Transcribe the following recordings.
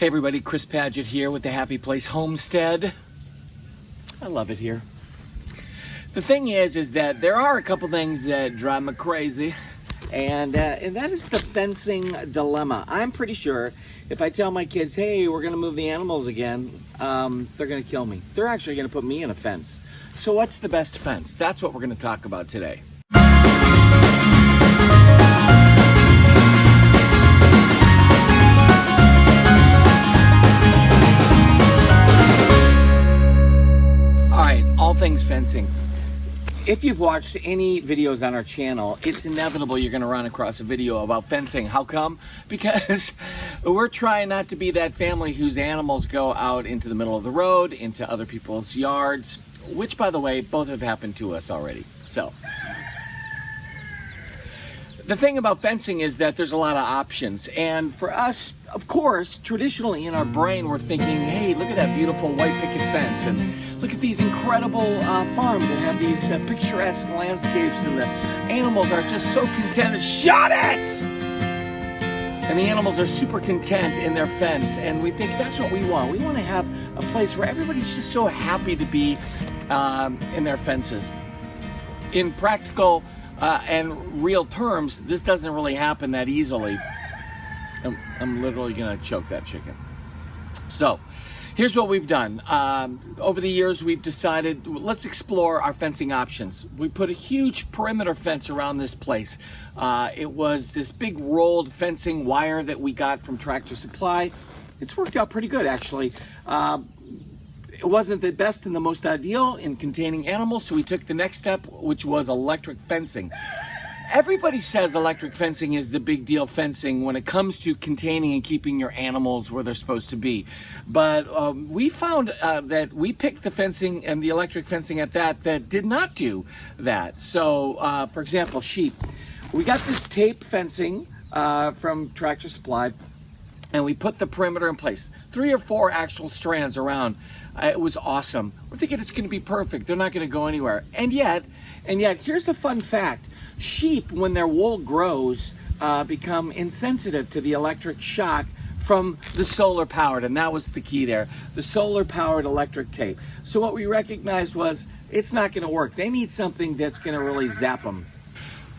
Hey everybody, Chris Paget here with the Happy Place Homestead. I love it here. The thing is that there are a couple things that drive me crazy, and that is the fencing dilemma. I'm pretty sure if I tell my kids, hey, we're gonna move the animals again, they're gonna kill me. They're actually gonna put me in a fence. So what's the best fence? That's what we're gonna talk about today. All things fencing. If you've watched any videos on our channel, it's inevitable you're going to run across a video about fencing. How come? Because we're trying not to be that family whose animals go out into the middle of the road, into other people's yards, which, by the way, both have happened to us already. So the thing about fencing is that there's a lot of options, and for us, of course, traditionally in our brain we're thinking, hey, look at that beautiful white picket fence, and look at these incredible farms that have these picturesque landscapes, and the animals are just so content. Shut it! And the animals are super content in their fence, and we think that's what we want. We want to have a place where everybody's just so happy to be in their fences. In practical and real terms, this doesn't really happen that easily. I'm literally gonna choke that chicken. So here's what we've done. Over the years, we've decided, let's explore our fencing options. We put a huge perimeter fence around this place. It was this big rolled fencing wire that we got from Tractor Supply. It's worked out pretty good, actually. It wasn't the best and the most ideal in containing animals, so we took the next step, which was electric fencing. Everybody says electric fencing is the big deal fencing when it comes to containing and keeping your animals where they're supposed to be. But we found that we picked the fencing and the electric fencing at that did not do that. So, for example, sheep. We got this tape fencing from Tractor Supply, and we put the perimeter in place. 3 or 4 actual strands around. It was awesome. We're thinking it's going to be perfect. They're not going to go anywhere. And yet, here's a fun fact. Sheep, when their wool grows, become insensitive to the electric shock from the solar powered, and that was the key there, the solar powered electric tape. So what we recognized was it's not going to work. They need something that's going to really zap them.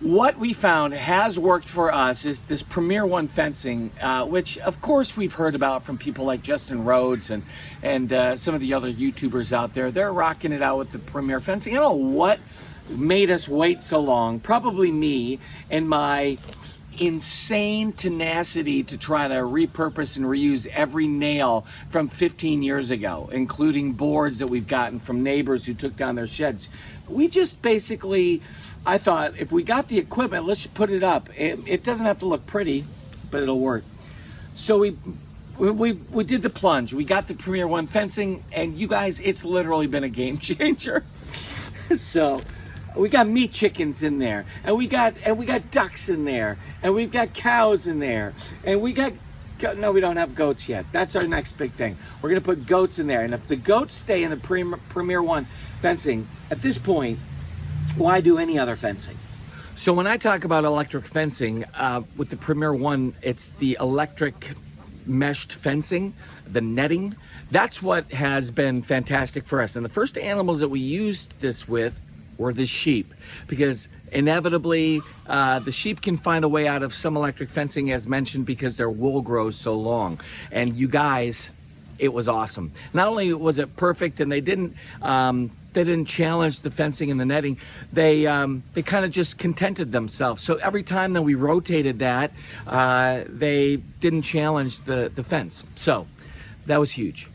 What we found has worked for us is this Premier One fencing, which of course we've heard about from people like Justin Rhodes and some of the other YouTubers out there. They're rocking it out with the Premier fencing. I don't know what made us wait so long. Probably me and my insane tenacity to try to repurpose and reuse every nail from 15 years ago, including boards that we've gotten from neighbors who took down their sheds. We just basically, I thought, if we got the equipment, let's just put it up. It doesn't have to look pretty, but it'll work. So we did the plunge. We got the Premier One fencing, and you guys, it's literally been a game changer. So we got meat chickens in there, and we got ducks in there, and we've got cows in there, and we got, no, we don't have goats yet. That's our next big thing. We're gonna put goats in there, and if the goats stay in the Premier One fencing, at this point, why do any other fencing? So when I talk about electric fencing, with the Premier One, it's the electric meshed fencing, the netting. That's what has been fantastic for us. And the first animals that we used this with were the sheep, because inevitably the sheep can find a way out of some electric fencing, as mentioned, because their wool grows so long. And you guys, it was awesome. Not only was it perfect, and they didn't challenge the fencing and the netting, they kind of just contented themselves. So every time that we rotated that, they didn't challenge the fence. So that was huge.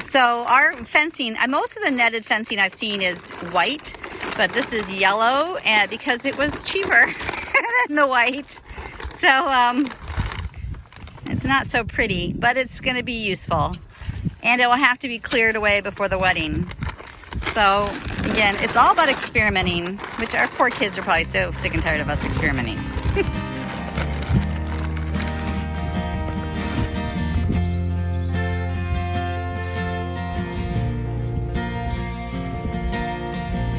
So our fencing, most of the netted fencing I've seen is white, but this is yellow, and because it was cheaper than the white. So it's not so pretty, but it's going to be useful. And it will have to be cleared away before the wedding. So again, it's all about experimenting, which our poor kids are probably so sick and tired of us experimenting.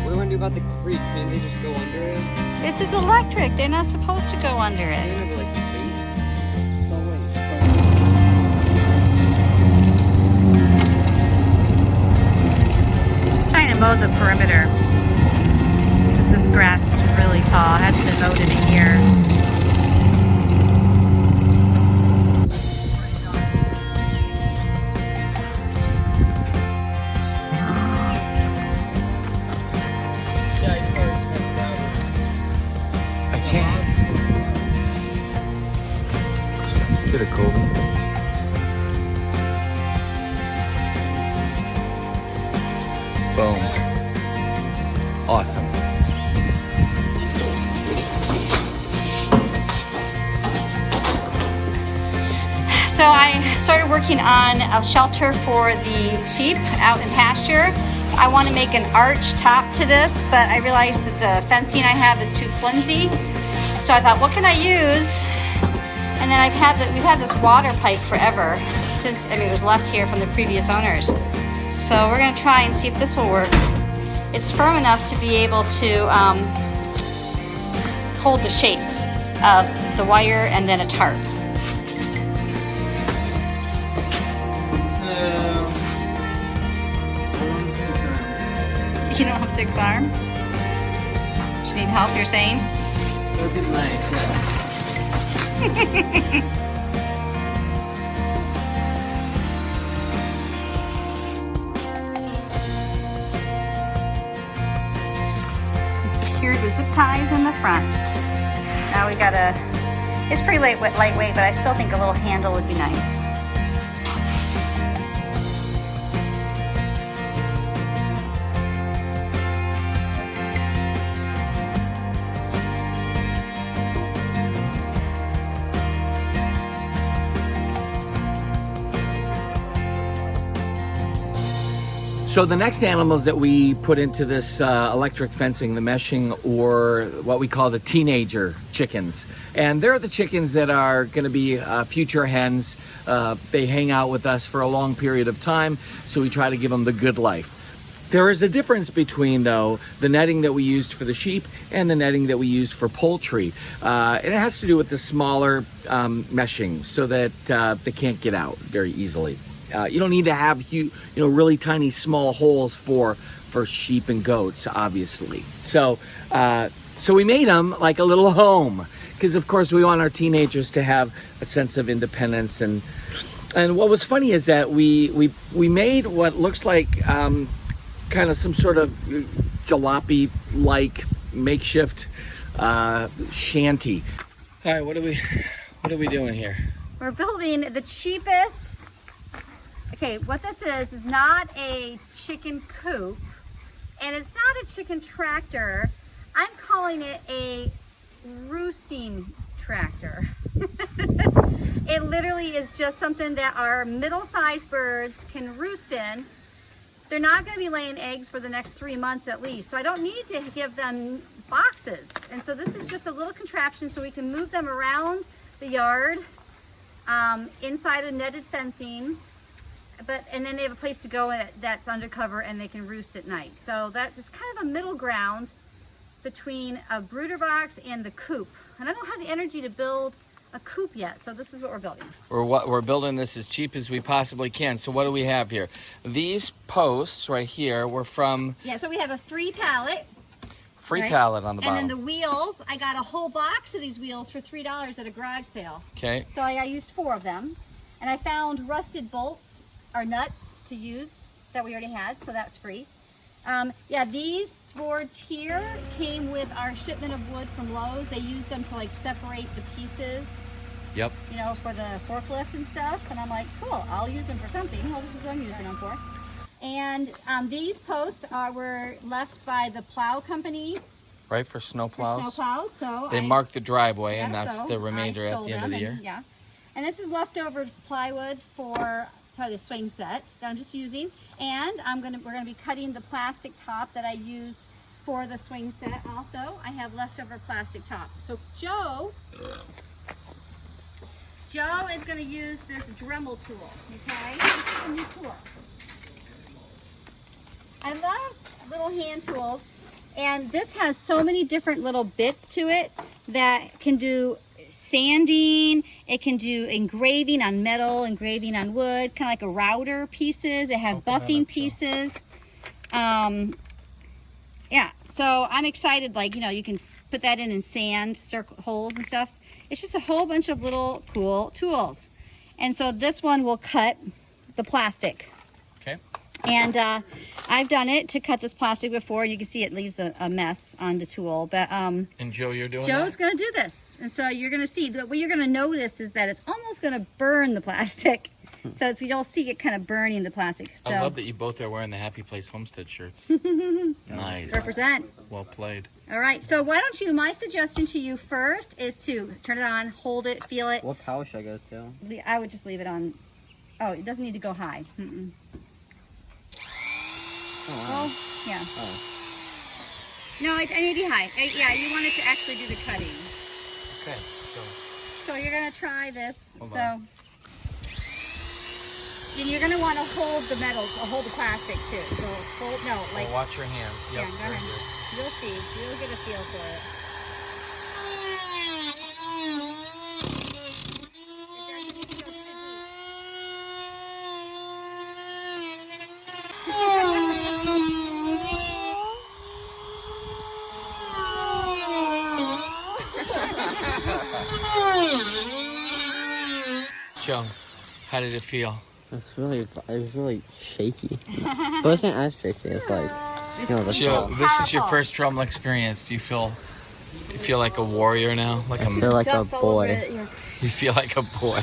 What do you want to do about the creek? Can't they just go under it? This is electric. They're not supposed to go under They it. don't have like tape. So the perimeter. Because this grass is really tall. It hasn't been mowed in a year. I can't. Get a cold. Boom. Awesome. So I started working on a shelter for the sheep out in pasture. I want to make an arch top to this, but I realized that the fencing I have is too flimsy. So I thought, what can I use? And then we've had this water pipe forever since, it was left here from the previous owners. So we're gonna try and see if this will work. It's firm enough to be able to hold the shape of the wire and then a tarp. You don't have 6 arms? Do you need help, you're saying? That'd be nice, yeah. It's secured with zip ties in the front. Now we gotta, it's pretty lightweight, but I still think a little handle would be nice. So the next animals that we put into this electric fencing, the meshing, or what we call the teenager chickens. And they're the chickens that are going to be future hens. They hang out with us for a long period of time, so we try to give them the good life. There is a difference between, though, the netting that we used for the sheep and the netting that we used for poultry. And it has to do with the smaller meshing so that they can't get out very easily. You don't need to have really tiny small holes for sheep and goats, obviously. So we made them like a little home, because of course we want our teenagers to have a sense of independence. And what was funny is that we made what looks like kind of some sort of jalopy-like makeshift shanty. All right, what are we doing here? We're building the cheapest. Okay, what this is not a chicken coop, and it's not a chicken tractor. I'm calling it a roosting tractor. It literally is just something that our middle-sized birds can roost in. They're not going to be laying eggs for the next 3 months at least, so I don't need to give them boxes. And so this is just a little contraption so we can move them around the yard, inside a netted fencing. And then they have a place to go that's undercover and they can roost at night. So that's kind of a middle ground between a brooder box and the coop. And I don't have the energy to build a coop yet, so this is what we're building. We're building this as cheap as we possibly can. So what do we have here? These posts right here were from... Yeah, so we have a free pallet. Free right? pallet on the bottom. And then the wheels, I got a whole box of these wheels for $3 at a garage sale. Okay. So I used 4 of them. And I found rusted bolts or nuts to use that we already had, so that's free. Yeah, these boards here came with our shipment of wood from Rhodes. They used them to like separate the pieces. Yep. For the forklift and stuff. And I'm like, cool, I'll use them for something. Well, this is what I'm using them for. And these posts were left by the plow company. Right, for snow plows. So they mark the driveway, yeah, and that's so the remainder at the end of the year. Yeah. And this is leftover plywood for probably the swing set that I'm just using. And we're gonna be cutting the plastic top that I used for the swing set also. I have leftover plastic top. So Joe is gonna use this Dremel tool, okay? This is a new tool. I love little hand tools, and this has so many different little bits to it that can do sanding, it can do engraving on metal, engraving on wood, kind of like a router pieces. It has buffing pieces. Yeah, so I'm excited, like, you know, you can put that in sand, circle holes and stuff. It's just a whole bunch of little cool tools. And so this one will cut the plastic. Okay. And I've done it to cut this plastic before. You can see it leaves a mess on the tool. But And Joe, you're doing Joe's going to do this. And so you're going to see, what you're going to notice is that it's almost going to burn the plastic. So you'll see it kind of burning the plastic. So, I love that you both are wearing the Happy Place Homestead shirts. Nice. represent. Well played. All right, so why don't you, my suggestion to you first is to turn it on, hold it, feel it. What power should I go to? I would just leave it on. Oh, it doesn't need to go high. Mm-mm. Oh, yeah. Oh. No, it may be high. Yeah, you want it to actually do the cutting. Okay, So you're gonna try this. Hold so, on. and you're gonna want to hold the metal, hold the plastic too. So hold, no, like. watch your hands. Yeah, go ahead. You'll see. You'll get a feel for it. Joe, how did it feel? It was really shaky. But it's not as shaky. It's like, you know, the Joe, song. this is your first drum experience. Do you feel like a warrior now? Like I feel like a Dust all over boy. it, yeah. you feel like a boy.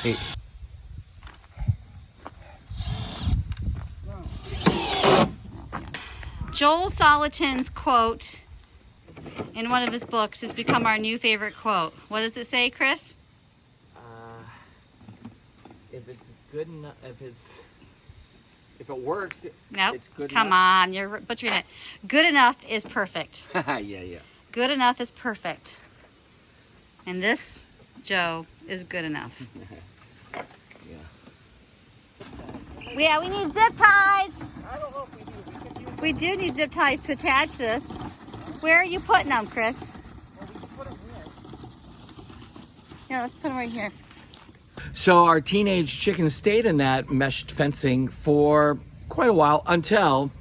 Joel Salatin's quote in one of his books has become our new favorite quote. What does it say, Chris? If it's good enough, if it works, Nope. it's good Come on, you're butchering it. Good enough is perfect. yeah. Good enough is perfect. And this, Joe, is good enough. Yeah, we need zip ties. We do need zip ties to attach this. Where are you putting them, Chris? Yeah, let's put them right here. So our teenage chicken stayed in that meshed fencing for quite a while until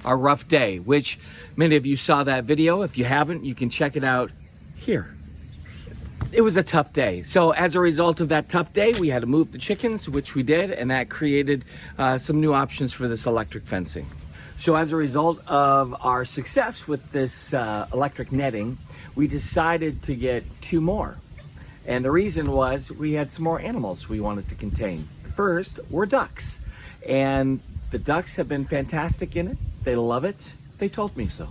our rough day, which many of you saw that video. If you haven't, you can check it out here. It was a tough day. So as a result of that tough day, we had to move the chickens, which we did, and that created some new options for this electric fencing. So as a result of our success with this electric netting, we decided to get 2 more. And the reason was we had some more animals we wanted to contain. First were ducks. And the ducks have been fantastic in it. They love it. They told me so.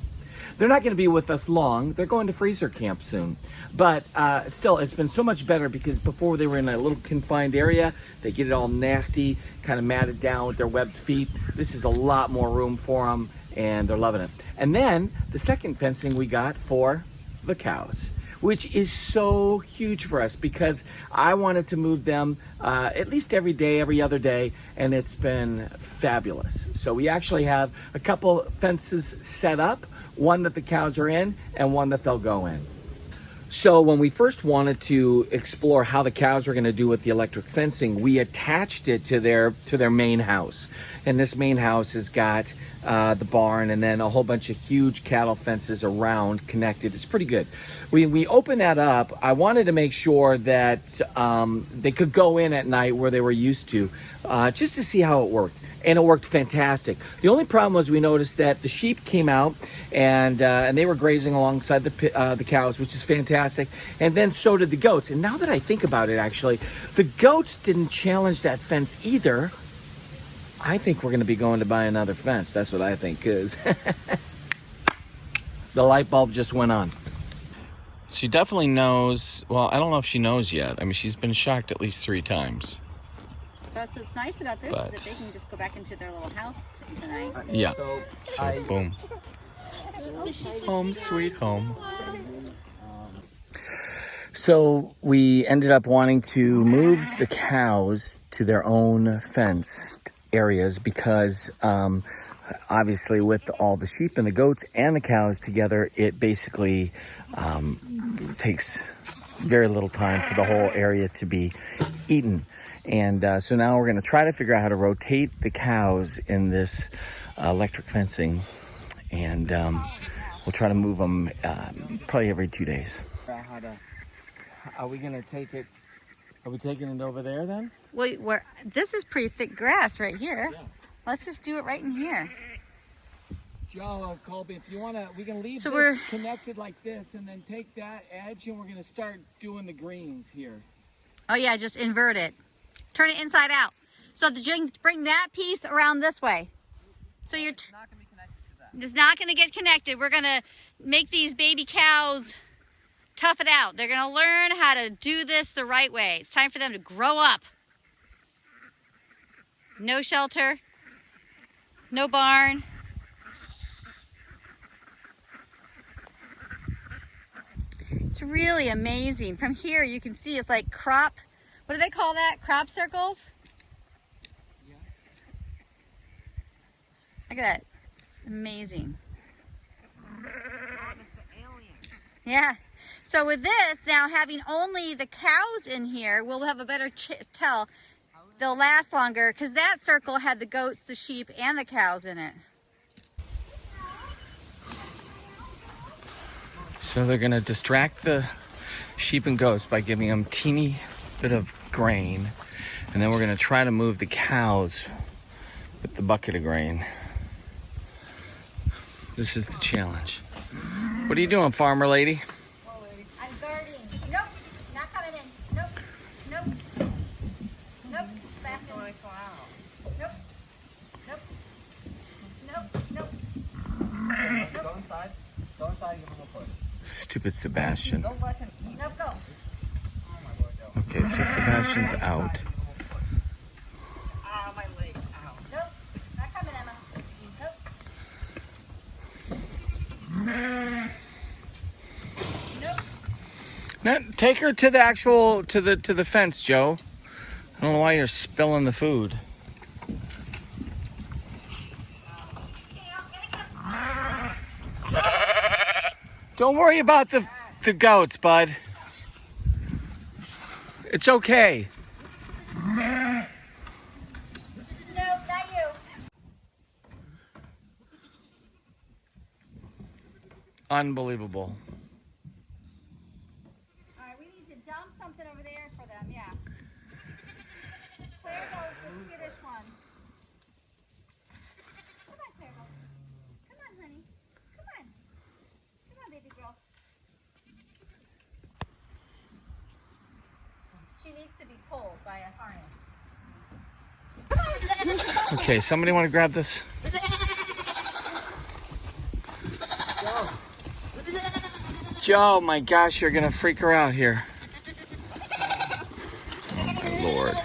They're not going to be with us long. They're going to freezer camp soon. But still, it's been so much better because before they were in a little confined area. They get it all nasty, kind of matted down with their webbed feet. This is a lot more room for them, and they're loving it. And then the second fencing we got for the cows, which is so huge for us because I wanted to move them at least every day, every other day, and it's been fabulous. So we actually have a couple fences set up, one that the cows are in and one that they'll go in. So when we first wanted to explore how the cows were going to do with the electric fencing, we attached it to their main house. And this main house has got the barn and then a whole bunch of huge cattle fences around connected. It's pretty good. We opened that up. I wanted to make sure that they could go in at night where they were used to, just to see how it worked. And it worked fantastic. The only problem was we noticed that the sheep came out and they were grazing alongside the cows, which is fantastic. And then so did the goats. And now that I think about it, actually, the goats didn't challenge that fence either. I think we're going to be going to buy another fence. That's what I think, because the light bulb just went on. She definitely knows. Well, I don't know if she knows yet. I mean, she's been shocked at least 3 times. That's what's nice about this, But- is that they can just go back into their little house tonight. Yeah. So, Boom. Home sweet home. So we ended up wanting to move the cows to their own fenced areas because obviously with all the sheep and the goats and the cows together, it basically takes very little time for the whole area to be eaten. And so now we're going to try to figure out how to rotate the cows in this electric fencing. And we'll try to move them probably every 2 days. Are we gonna take it? Are we taking it over there then? Well, this is pretty thick grass right here. Yeah. Let's just do it right in here. Joe, Colby, if you wanna, we can leave So this connected like this, and then take that edge, and we're gonna start doing the greens here. Oh yeah, just invert it. Turn it inside out. So bring that piece around this way. So you're It's not gonna be connected to that. it's not gonna get connected. We're gonna make these baby cows tough it out. They're gonna learn how to do this the right way. It's time for them to grow up. No shelter, no barn. It's really amazing. From here you can see it's like crop, what do they call that? Crop circles? Yeah. Look at that. It's amazing. Yeah. So with this, now having only the cows in here, we'll have a better tell. They'll last longer because that circle had the goats, the sheep, and the cows in it. So they're gonna distract the sheep and goats by giving them teeny bit of grain, and then we're gonna try to move the cows with the bucket of grain. This is the challenge. What are you doing, farmer lady? I'm guarding. Nope, not coming in. Nope, nope, nope. Faster. Nope, nope, nope, nope. Go inside. Go inside and give him a push. Stupid Sebastian. Don't let him. Nope, go. Oh my Lord, no. Okay, so Sebastian's out. Ow, my leg. Ow. Nope, not coming, Emma. Nope. Nope. Now, take her to the actual to the fence, Joe. I don't know why you're spilling the food. Don't worry about the goats, bud. It's okay. Nope, not you. Unbelievable. All right, we need to dump something over there for them, yeah. Claire goes the skittish one. Come on, Claire goes. Come on, honey. Come on. Come on, baby girl. She needs to be pulled by a harness. Okay, somebody want to grab this? Joe, my gosh, you're gonna freak her out here. Oh, Lord.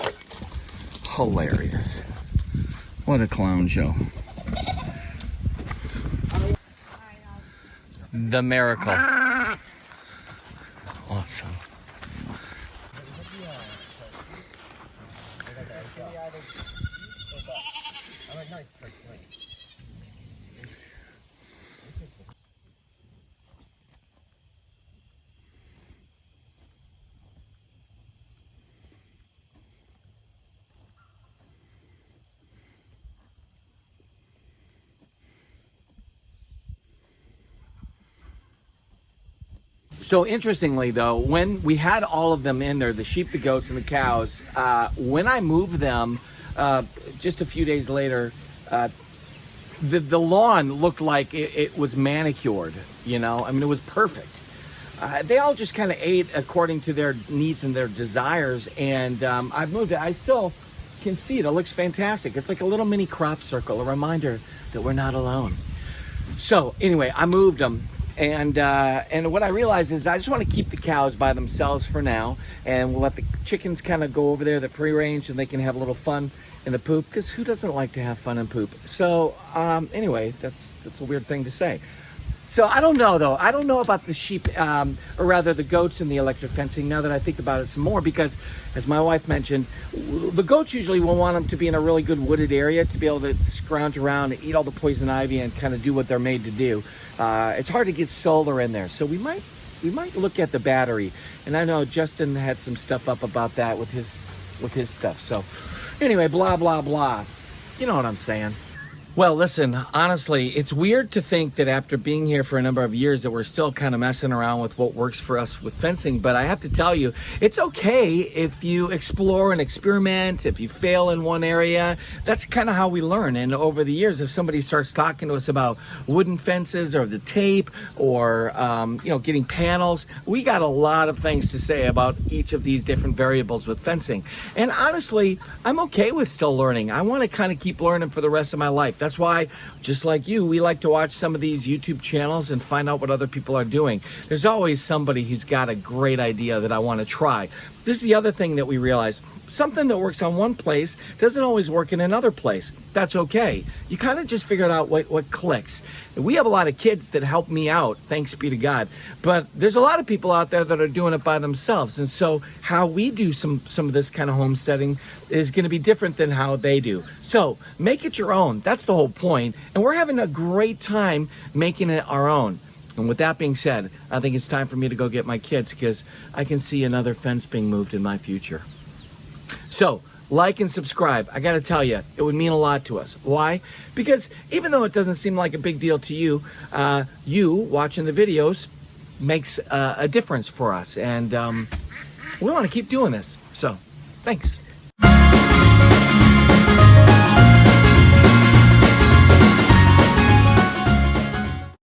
Hilarious. What a clown, Joe. The miracle. Awesome. So interestingly, though, when we had all of them in there, the sheep, the goats, and the cows, when I moved them just a few days later, the lawn looked like it was manicured, you know? I mean, it was perfect. They all just kind of ate according to their needs and their desires, and I've moved it. I still can see it. It looks fantastic. It's like a little mini crop circle, a reminder that we're not alone. So anyway, I moved them. And what I realized is I just want to keep the cows by themselves for now, and we'll let the chickens kind of go over there, the free range, and they can have a little fun in the poop, because who doesn't like to have fun in poop? So anyway, that's a weird thing to say. So I don't know, though. I don't know about the sheep, or rather the goats and the electric fencing, now that I think about it some more, because as my wife mentioned, the goats usually will want them to be in a really good wooded area to be able to scrounge around and eat all the poison ivy and kind of do what they're made to do. It's hard to get solar in there, so we might look at the battery. And I know Justin had some stuff up about that with his stuff. So anyway, blah blah blah. You know what I'm saying. Well, listen, honestly, it's weird to think that after being here for a number of years that we're still kind of messing around with what works for us with fencing. But I have to tell you, it's okay if you explore and experiment, if you fail in one area. That's kind of how we learn. And over the years, if somebody starts talking to us about wooden fences or the tape or, getting panels, we got a lot of things to say about each of these different variables with fencing. And honestly, I'm okay with still learning. I want to kind of keep learning for the rest of my life. That's why, just like you, we like to watch some of these YouTube channels and find out what other people are doing. There's always somebody who's got a great idea that I want to try. This is the other thing that we realize. Something that works on one place doesn't always work in another place. That's okay. You kind of just figure out what clicks. We have a lot of kids that help me out, thanks be to God. But there's a lot of people out there that are doing it by themselves. And so how we do some of this kind of homesteading is going to be different than how they do. So make it your own. That's the whole point. And we're having a great time making it our own. And with that being said, I think it's time for me to go get my kids because I can see another fence being moved in my future. So, like and subscribe. I got to tell you, it would mean a lot to us. Why? Because even though it doesn't seem like a big deal to you, you watching the videos makes a difference for us. And we want to keep doing this. So, thanks.